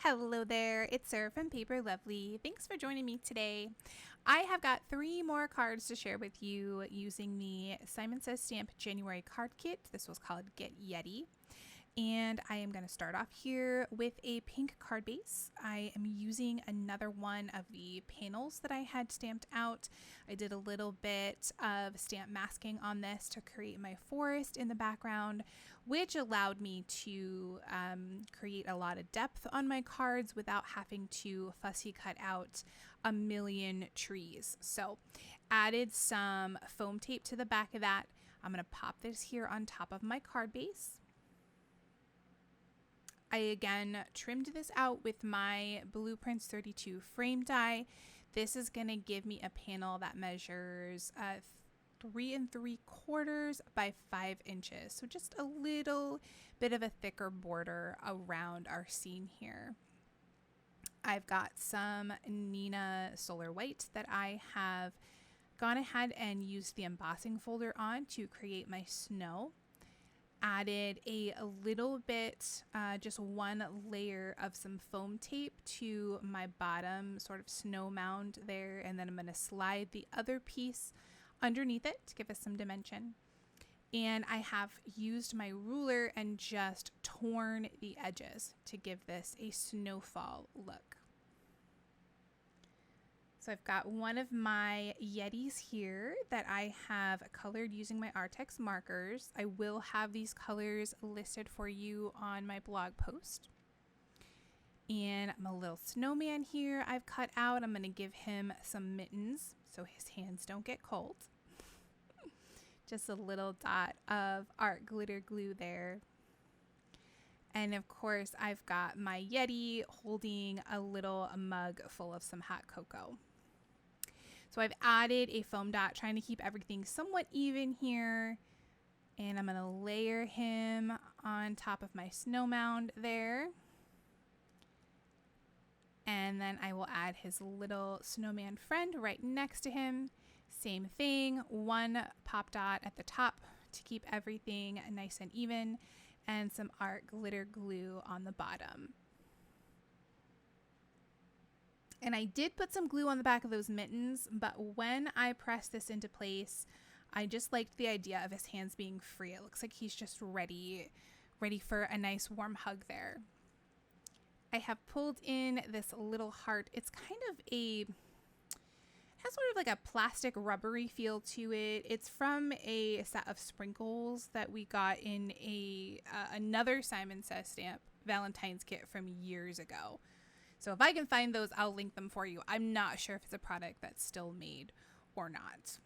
Hello there, it's Sarah from Paper Lovely. Thanks for joining me today. I have got 3 more cards to share with you using the Simon Says Stamp January card kit. This was called Get Yeti. And I am going to start off here with a pink card base. I am using another one of the panels that I had stamped out. I did a little bit of stamp masking on this to create my forest in the background, which allowed me to create a lot of depth on my cards without having to fussy cut out a million trees. So added some foam tape to the back of that. I'm going to pop this here on top of my card base. I again trimmed this out with my Blueprints 32 frame die. This is going to give me a panel that measures 3 3/4 by 5 inches. So just a little bit of a thicker border around our scene here. I've got some Nina Solar White that I have gone ahead and used the embossing folder on to create my snow. Added a little bit, just one layer of some foam tape to my bottom sort of snow mound there, and then I'm going to slide the other piece underneath it to give us some dimension. And I have used my ruler and just torn the edges to give this a snowfall look. So I've got one of my Yetis here that I have colored using my Artex markers. I will have these colors listed for you on my blog post. And my little snowman here I've cut out. I'm going to give him some mittens so his hands don't get cold. Just a little dot of art glitter glue there. And of course, I've got my Yeti holding a little mug full of some hot cocoa. So I've added a foam dot, trying to keep everything somewhat even here. And I'm going to layer him on top of my snow mound there. And then I will add his little snowman friend right next to him. Same thing, one pop dot at the top to keep everything nice and even, and some art glitter glue on the bottom. And I did put some glue on the back of those mittens, but when I pressed this into place, I just liked the idea of his hands being free. It looks like he's just ready for a nice warm hug there. I have pulled in this little heart. It's kind of has sort of like a plastic rubbery feel to it. It's from a set of sprinkles that we got in another Simon Says Stamp Valentine's kit from years ago. So if I can find those, I'll link them for you. I'm not sure if it's a product that's still made or not.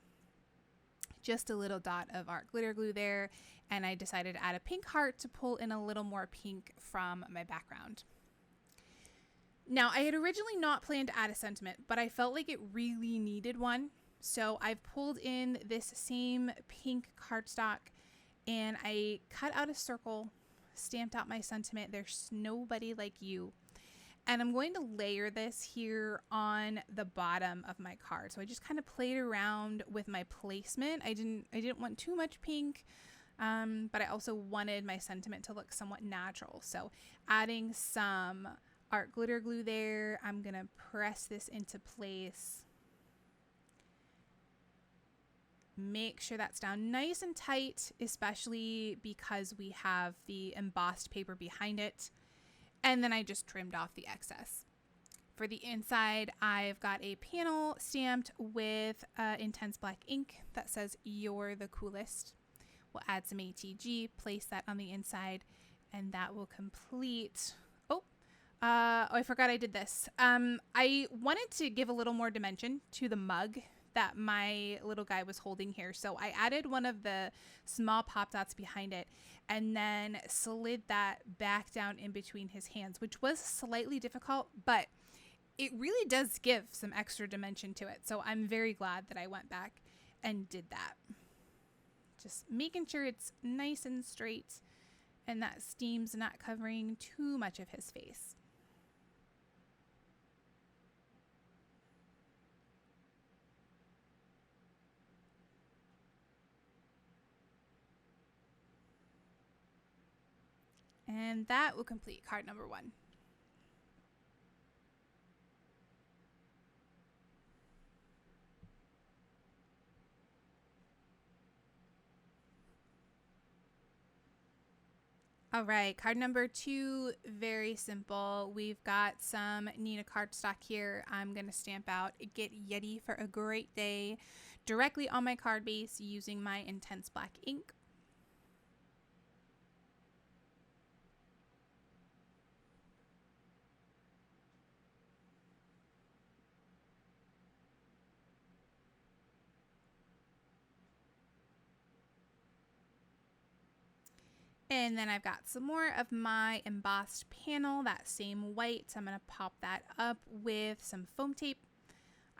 Just a little dot of art glitter glue there, and I decided to add a pink heart to pull in a little more pink from my background. Now, I had originally not planned to add a sentiment, but I felt like it really needed one. So I've pulled in this same pink cardstock, and I cut out a circle, stamped out my sentiment, "There's nobody like you." And I'm going to layer this here on the bottom of my card. So I just kind of played around with my placement. I didn't want too much pink, but I also wanted my sentiment to look somewhat natural. So adding some art glitter glue there, I'm going to press this into place. Make sure that's down nice and tight, especially because we have the embossed paper behind it. And then I just trimmed off the excess. For the inside, I've got a panel stamped with intense black ink that says "You're the coolest." We'll add some ATG, place that on the inside, and that will complete. I forgot I did this. I wanted to give a little more dimension to the mug that my little guy was holding here. So I added one of the small pop dots behind it and then slid that back down in between his hands, which was slightly difficult, but it really does give some extra dimension to it. So I'm very glad that I went back and did that. Just making sure it's nice and straight and that steam's not covering too much of his face. And that will complete card number 1. All right, card number 2, very simple. We've got some Nina cardstock here. I'm going to stamp out Get Yeti for a Great Day directly on my card base using my Intense Black ink. And then I've got some more of my embossed panel, that same white. So I'm going to pop that up with some foam tape.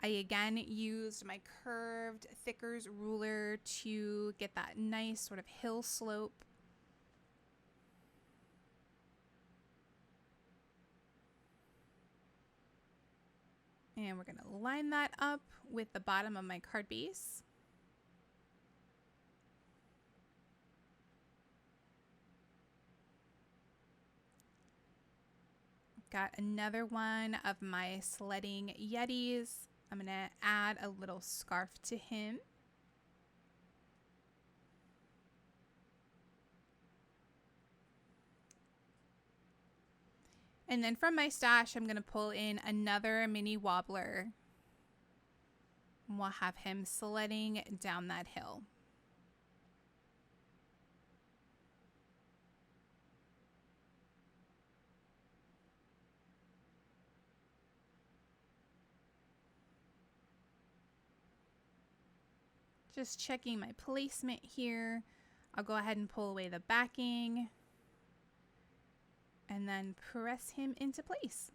I again used my curved Thickers ruler to get that nice sort of hill slope. And we're going to line that up with the bottom of my card base. Got another one of my sledding Yetis. I'm going to add a little scarf to him. And then from my stash, I'm going to pull in another mini wobbler. We'll have him sledding down that hill. Just checking my placement here. I'll go ahead and pull away the backing and then press him into place.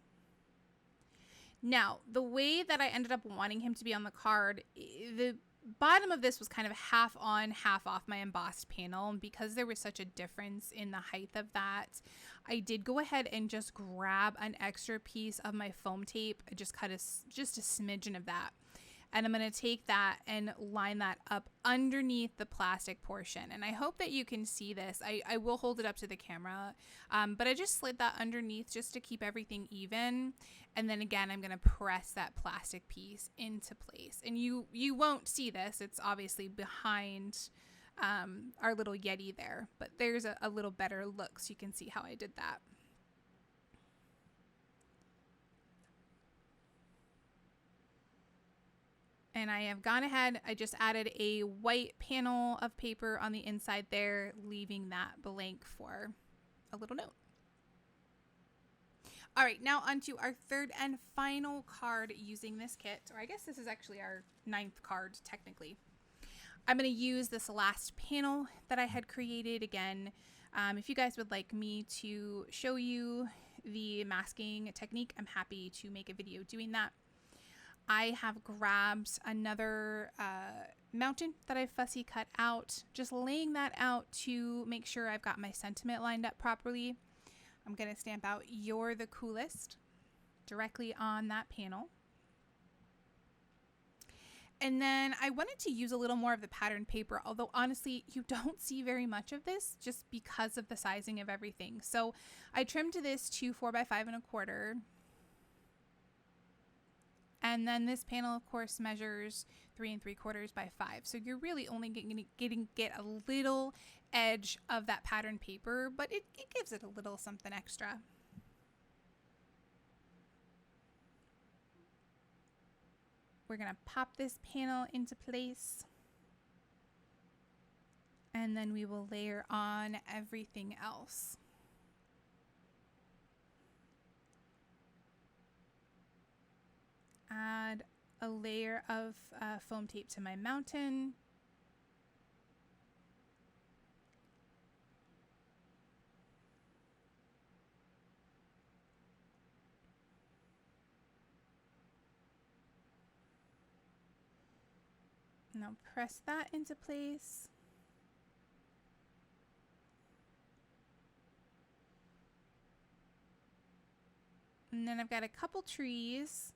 Now, the way that I ended up wanting him to be on the card, the bottom of this was kind of half on, half off my embossed panel. And because there was such a difference in the height of that, I did go ahead and just grab an extra piece of my foam tape. I just cut just a smidgen of that. And I'm going to take that and line that up underneath the plastic portion. And I hope that you can see this. I will hold it up to the camera, but I just slid that underneath just to keep everything even. And then again, I'm going to press that plastic piece into place. And you won't see this. It's obviously behind our little Yeti there, but there's a little better look so you can see how I did that. And I have gone ahead, I just added a white panel of paper on the inside there, leaving that blank for a little note. All right, now onto our third and final card using this kit, or I guess this is actually our 9th card technically. I'm going to use this last panel that I had created again. If you guys would like me to show you the masking technique, I'm happy to make a video doing that. I have grabbed another mountain that I fussy cut out, just laying that out to make sure I've got my sentiment lined up properly. I'm going to stamp out "You're the Coolest" directly on that panel. And then I wanted to use a little more of the pattern paper, although honestly, you don't see very much of this just because of the sizing of everything. So I trimmed this to 4 by 5.25. And then this panel, of course, measures 3 3/4 by 5. So you're really only get a little edge of that pattern paper, but it gives it a little something extra. We're going to pop this panel into place. And then we will layer on everything else. Add a layer of foam tape to my mountain. Now press that into place. And then I've got a couple trees.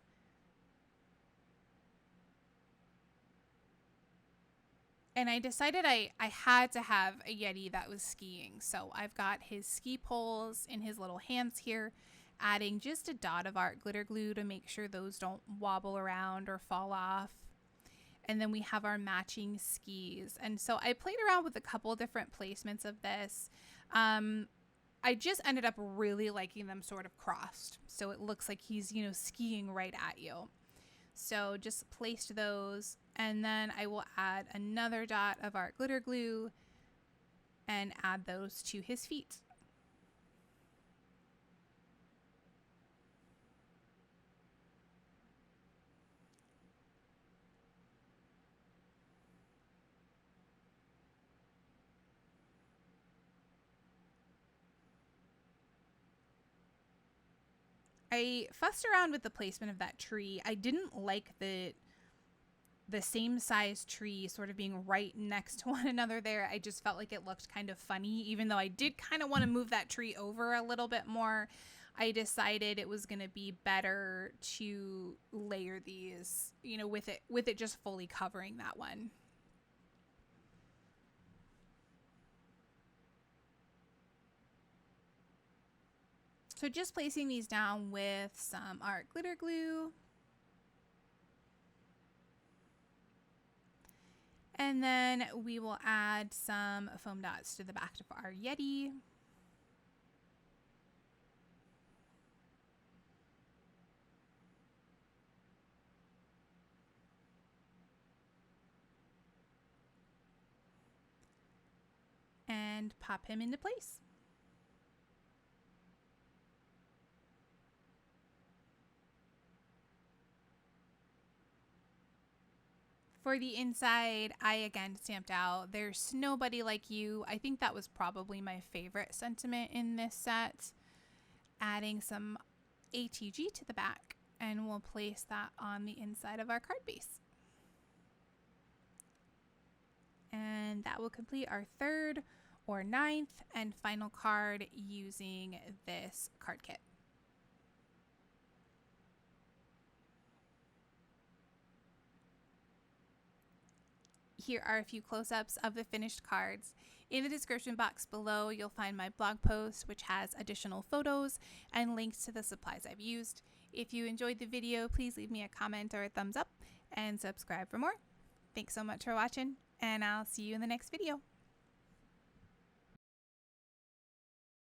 And I decided I had to have a Yeti that was skiing. So I've got his ski poles in his little hands here, adding just a dot of art glitter glue to make sure those don't wobble around or fall off. And then we have our matching skis. And so I played around with a couple different placements of this. I just ended up really liking them sort of crossed. So it looks like he's, you know, skiing right at you. So just placed those, and then I will add another dot of our glitter glue and add those to his feet. I fussed around with the placement of that tree. I didn't like the same size tree sort of being right next to one another there. I just felt like it looked kind of funny, even though I did kind of want to move that tree over a little bit more. I decided it was going to be better to layer these, you know, with it just fully covering that one. So just placing these down with some art glitter glue. And then we will add some foam dots to the back of our Yeti. And pop him into place. For the inside, I again stamped out "There's nobody like you." I think that was probably my favorite sentiment in this set. Adding some ATG to the back, and we'll place that on the inside of our card base. And that will complete our third or ninth and final card using this card kit. Here are a few close-ups of the finished cards. In the description box below, you'll find my blog post, which has additional photos and links to the supplies I've used. If you enjoyed the video, please leave me a comment or a thumbs up and subscribe for more. Thanks so much for watching, and I'll see you in the next video.